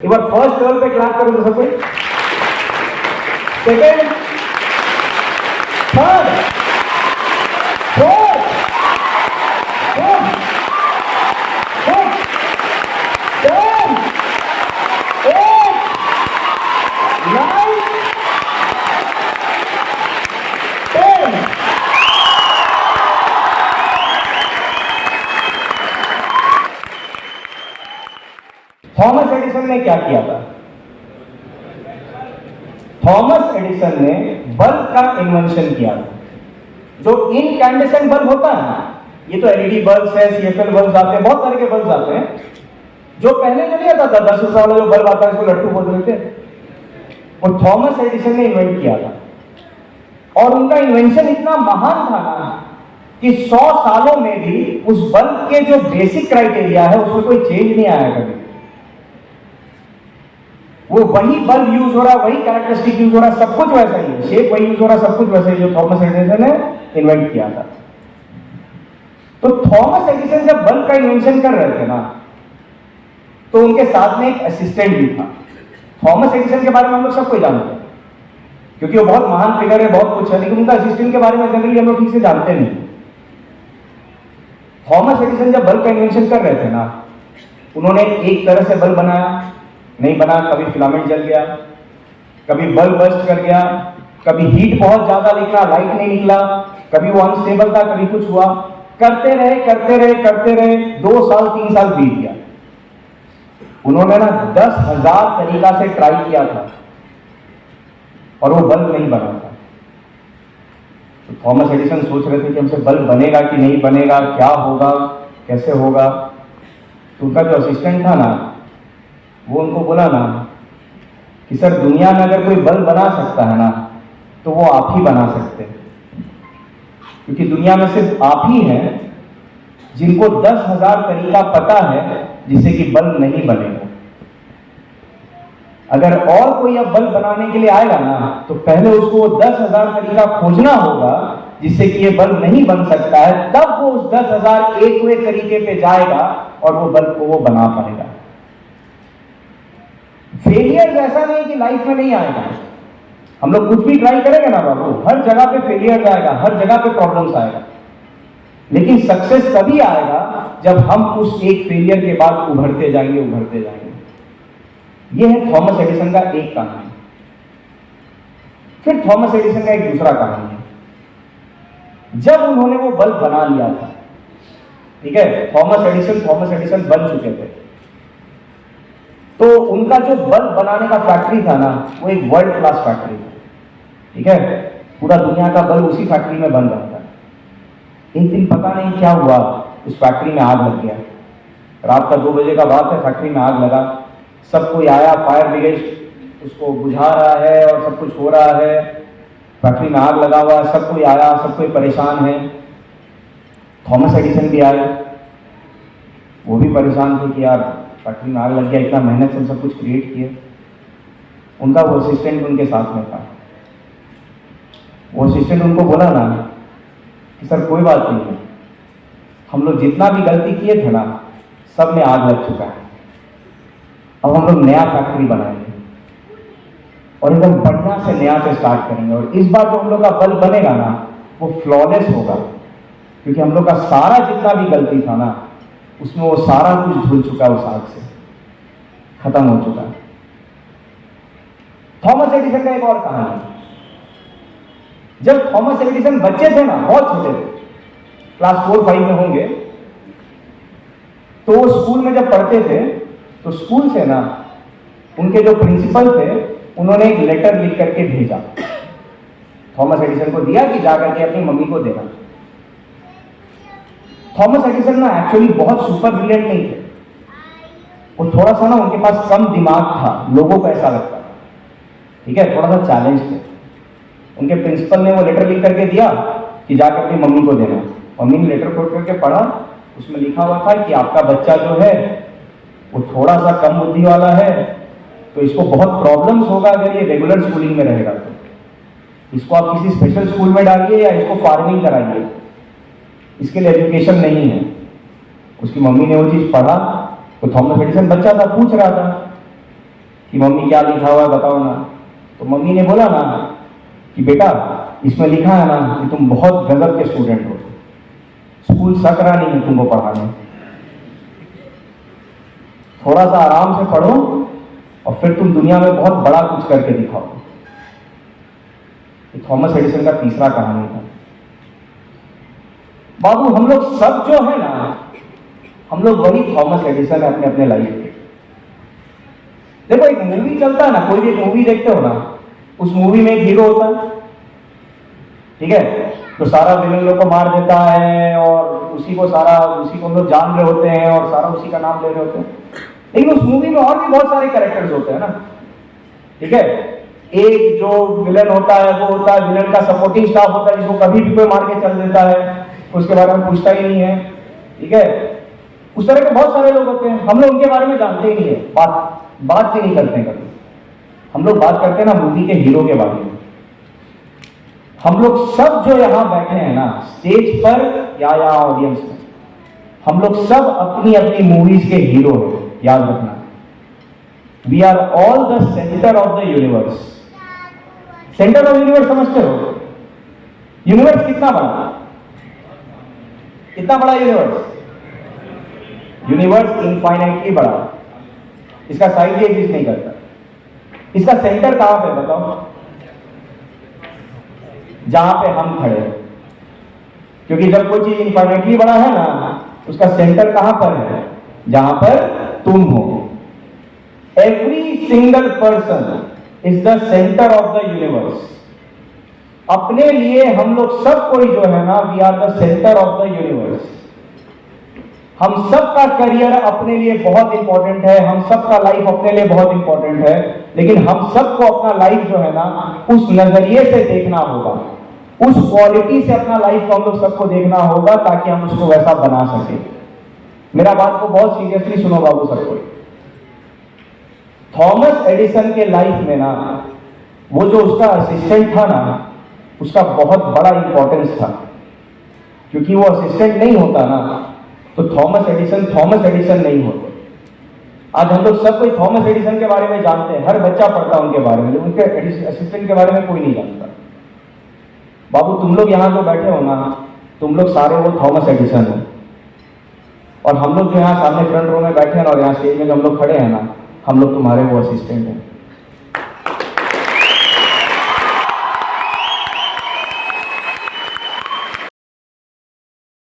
एक बार first level पे क्लास करो तो सब कोई, second, third, fourth, fifth, tenth, eight, nine, 10। Thomas Edison ने क्या किया था? थॉमस एडिसन ने बल्ब का इन्वेंशन किया था। जो इनकैंडेसेंट बल्ब होता है ना, ये तो एलईडी बल्ब है, सीएफएल बल्ब आते हैं, बहुत तरह के बल्ब आते हैं। जो पहले जो नहीं आता था 10 वाला जो बल्ब आता है, इसको लट्टू बोल देते हैं, वो थॉमस एडिसन ने इन्वेंट किया था। और उनका इन्वेंशन इतना महान था ना कि 100 सालों में भी उस बल्ब के जो बेसिक क्राइटेरिया है उसमें कोई चेंज नहीं आया कभी। वो वही बल्ब यूज हो रहा, वही कैरेक्टरिस्टिक यूज हो रहा, सब कुछ वैसा ही है, शेप वही यूज हो रहा, सब कुछ वैसा ही जो थॉमस एडिसन ने इन्वेंट किया था। तो थॉमस एडिसन जब बल्ब का इन्वेंशन कर रहे थे ना, तो उनके साथ में एक असिस्टेंट भी था। थॉमस एडिसन के बारे में हम लोग सबको जानते हैं क्योंकि वो बहुत महान फिगर है, बहुत कुछ है, लेकिन उनका असिस्टेंट के बारे में जनरली हम लोग ठीक से जानते नहीं। थॉमस एडिसन जब बल्ब का इन्वेंशन कर रहे थे ना, उन्होंने एक तरह से बल्ब बनाया, नहीं बना, कभी फिलामेंट जल गया, कभी बल्ब बस्ट कर गया, कभी हीट बहुत ज्यादा निकला, लाइट नहीं निकला, कभी वो अनस्टेबल था, कभी कुछ हुआ। करते रहे 2 साल 3 साल बीत गया। उन्होंने ना 10,000 तरीका से ट्राई किया था और वो बल्ब नहीं बना था। तो थॉमस एडिसन सोच रहे थे कि हमसे बल्ब बनेगा कि नहीं बनेगा, क्या होगा, कैसे होगा। तो उनका जो असिस्टेंट था ना, वो उनको बोला ना कि सर, दुनिया में अगर कोई बल्ब बना सकता है ना, तो वो आप ही बना सकते हैं, क्योंकि दुनिया में सिर्फ आप ही हैं जिनको 10,000 तरीका पता है जिससे कि बल्ब नहीं बनेगा। अगर और कोई अब बल्ब बनाने के लिए आएगा ना, तो पहले उसको 10,000 तरीका खोजना होगा जिससे कि ये बल्ब नहीं बन सकता है, तब वो उस 10,000 एक तरीके पे जाएगा और वो बल्ब को वो बना पाएगा। फेलियर ऐसा नहीं कि लाइफ में नहीं आएगा। हम लोग कुछ भी ट्राई करेंगे ना बाबू, हर जगह पे फेलियर आएगा, हर जगह पे प्रॉब्लम्स आएगा, लेकिन सक्सेस तभी आएगा जब हम उस एक फेलियर के बाद उभरते जाएंगे। यह है थॉमस एडिसन का एक कहानी। फिर थॉमस एडिसन का एक दूसरा कहानी है। जब उन्होंने वो बल्ब बना लिया था, ठीक है, थॉमस एडिसन बन चुके थे, तो उनका जो बल्ब बनाने का फैक्ट्री था ना, वो एक वर्ल्ड क्लास फैक्ट्री था, ठीक है। पूरा दुनिया का बल्ब उसी फैक्ट्री में बन रहा था। एक दिन पता नहीं क्या हुआ, उस फैक्ट्री में आग लग गया। रात का 2 बजे का बात है, फैक्ट्री में आग लगा। सब कोई आया, फायर ब्रिगेड उसको बुझा रहा है और सब कुछ हो रहा है। फैक्ट्री में आग लगा हुआ है, सब कोई आया, सब कोई परेशान है। थॉमस एडिसन भी आए, वो भी परेशान थे कि यार फैक्ट्री में आग लग गया, इतना मेहनत से सब कुछ क्रिएट किए। उनका वो असिस्टेंट उनके साथ में था। वो असिस्टेंट उनको बोला ना कि सर कोई बात नहीं है, हम लोग जितना भी गलती किए थे ना, सब में आग लग चुका है। अब हम लोग नया फैक्ट्री बनाएंगे और एकदम बढ़िया से नया से स्टार्ट करेंगे, और इस बार जो हम लोग का बल्ब बनेगा ना, वो फ्लॉलेस होगा, क्योंकि हम लोग का सारा जितना भी गलती था ना, उसमें वो सारा कुछ धुल चुका है, उस आग से खत्म हो चुका है। थॉमस एडिसन का एक और कहानी। जब थॉमस एडिसन बच्चे थे ना, बहुत छोटे थे, क्लास 4-5 में होंगे, तो वो स्कूल में जब पढ़ते थे, तो स्कूल से ना उनके जो प्रिंसिपल थे, उन्होंने एक लेटर लिख करके भेजा, थॉमस एडिसन को दिया कि जाकर के अपनी मम्मी को देना। थॉमस एडिसन ना एक्चुअली बहुत सुपर ब्रिलियंट नहीं थे, वो थोड़ा सा ना उनके पास कम दिमाग था, लोगों को ऐसा लगता था, ठीक है, थोड़ा सा चैलेंज थे। उनके प्रिंसिपल ने वो लेटर लिख करके दिया कि जाकर अपनी मम्मी को देना। मम्मी ने लेटर खोल करके पढ़ा, उसमें लिखा हुआ था कि आपका बच्चा जो है वो थोड़ा सा कम बुद्धि वाला है, तो इसको बहुत प्रॉब्लम्स होगा अगर ये रेगुलर स्कूलिंग में रहेगा। तो इसको आप किसी स्पेशल स्कूल में डालिए या इसको फार्मिंग कराइए, इसके लिए एजुकेशन नहीं है। उसकी मम्मी ने वो चीज पढ़ा, तो थॉमस एडिसन बच्चा था, पूछ रहा था कि मम्मी क्या लिखा हुआ है बताओ ना। तो मम्मी ने बोला ना कि बेटा इसमें लिखा है ना कि तुम बहुत गजब के स्टूडेंट हो, स्कूल सक रहा नहीं है तुमको पढ़ाने, थोड़ा सा आराम से पढ़ो और फिर तुम दुनिया में बहुत बड़ा कुछ करके दिखाओ। ये थॉमस एडिसन का तीसरा कहानी था। बाबू हम लोग सब जो है ना, हम लोग वही थॉमस एडिसन है अपने अपने लाइफ में। देखो एक मूवी चलता है ना, कोई भी एक मूवी देखते हो ना, उस मूवी में एक हीरो होता है, ठीक है, तो सारा विलन लोग को मार देता है और उसी को हम लोग जान रहे होते हैं और सारा उसी का नाम ले रहे होते हैं। लेकिन उस मूवी में और भी बहुत सारे कैरेक्टर्स होते हैं ना, ठीक है। एक जो विलन होता है वो होता है विलन का सपोर्टिंग स्टाफ होता है, जिसको कभी भी कोई मार के चल देता है, उसके बारे में पूछता ही नहीं है, ठीक है। उस तरह के बहुत सारे लोग होते हैं, हम लोग उनके बारे में जानते ही नहीं है, बात ही नहीं करते कभी। हम लोग बात करते हैं ना मूवी के हीरो के बारे में। हम लोग सब जो यहां बैठे हैं ना स्टेज पर या ऑडियंस में, हम लोग सब अपनी अपनी मूवीज के हीरो हैं, याद रखना। We are all the centre of the universe. Centre of universe समझते हो? यूनिवर्स कितना बड़ा, कितना बड़ा यूनिवर्स? यूनिवर्स इनफाइनाइटली बड़ा, इसका साइज एग्जिस्ट नहीं करता। इसका सेंटर कहां पे बताओ? जहां पे हम खड़े हैं, क्योंकि जब कोई चीज इनफाइनाइटली बड़ा है ना, उसका सेंटर कहां पर है? जहां पर तुम हो। Every single person is the centre of the universe. अपने लिए हम लोग सब कोई जो है ना, we are the centre of the universe. हम सबका करियर अपने लिए बहुत इंपॉर्टेंट है, हम सबका लाइफ अपने लिए बहुत इंपॉर्टेंट है, लेकिन हम सबको अपना लाइफ जो है ना उस नजरिए से देखना होगा, उस क्वालिटी से अपना लाइफ को हम लोग सबको देखना होगा ताकि हम उसको वैसा बना सके। मेरा बात को बहुत सीरियसली सुनो बाबू सबको। थॉमस एडिसन के लाइफ में ना वो जो उसका असिस्टेंट था ना, उसका बहुत बड़ा इंपॉर्टेंस था, क्योंकि वो असिस्टेंट नहीं होता ना तो थॉमस एडिसन नहीं होते। आज हम लोग सब कोई थॉमस एडिसन के बारे में जानते हैं, हर बच्चा पढ़ता है उनके बारे में, लेकिन उनके असिस्टेंट के बारे में कोई नहीं जानता। बाबू तुम लोग यहां जो बैठे हो ना, तुम लोग सारे वो थॉमस एडिसन हो, और हम लोग जो यहाँ सामने फ्रंट रो में बैठे हैं और यहाँ स्टेज में जो हम लोग खड़े हैं ना, हम लोग तुम्हारे वो असिस्टेंट हैं।